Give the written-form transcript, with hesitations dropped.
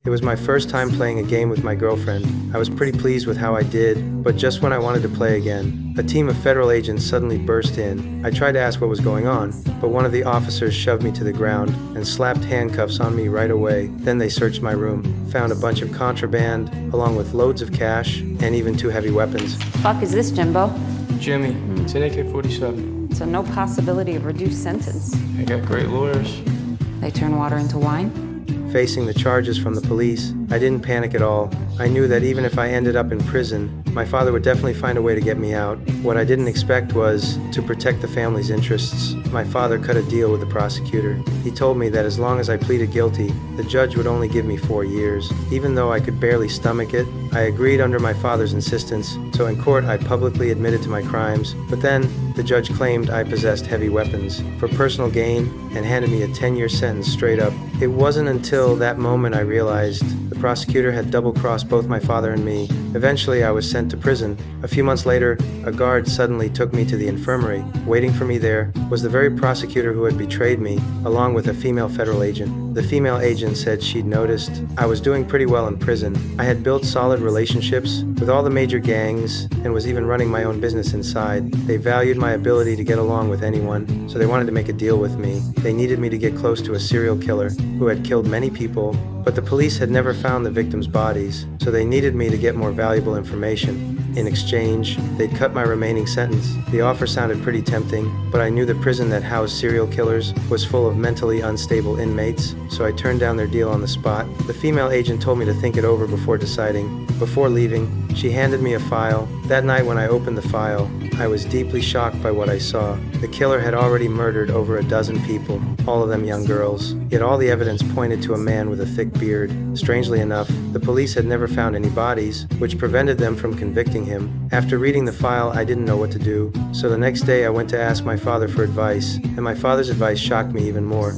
It was my first time playing a game with my girlfriend. I was pretty pleased with how I did, but just when I wanted to play again, a team of federal agents suddenly burst in. I tried to ask what was going on, but one of the officers shoved me to the ground and slapped handcuffs on me right away. Then they searched my room, found a bunch of contraband, along with loads of cash, and even 2 heavy weapons. Fuck is this, Jimbo? Jimmy, it's an AK-47. So no possibility of reduced sentence. I got great lawyers. They turn water into wine? Facing the charges from the police, I didn't panic at all. I knew that even if I ended up in prison, my father would definitely find a way to get me out. What I didn't expect was, to protect the family's interests, my father cut a deal with the prosecutor. He told me that as long as I pleaded guilty, the judge would only give me 4 years. Even though I could barely stomach it, I agreed under my father's insistence, so in court I publicly admitted to my crimes, but then the judge claimed I possessed heavy weapons for personal gain and handed me a 10-year sentence straight up. It wasn't until that moment I realized the prosecutor had double-crossed both my father and me. Eventually, I was sent to prison. A few months later, a guard suddenly took me to the infirmary. Waiting for me there was the very prosecutor who had betrayed me, along with a female federal agent. The female agent said she'd noticed I was doing pretty well in prison. I had built solid relationships with all the major gangs and was even running my own business inside. They valued my ability to get along with anyone, so they wanted to make a deal with me. They needed me to get close to a serial killer who had killed many people, but the police had never found the victims' bodies, so they needed me to get more valuable information. In exchange, they'd cut my remaining sentence. The offer sounded pretty tempting, but I knew the prison that housed serial killers was full of mentally unstable inmates, so I turned down their deal on the spot. The female agent told me to think it over before deciding. Before leaving, she handed me a file. That night when I opened the file, I was deeply shocked by what I saw. The killer had already murdered over a dozen people, all of them young girls. Yet all the evidence pointed to a man with a thick beard. Strangely enough, the police had never found any bodies, which prevented them from convicting him. After reading the file, I didn't know what to do, so the next day I went to ask my father for advice, and my father's advice shocked me even more.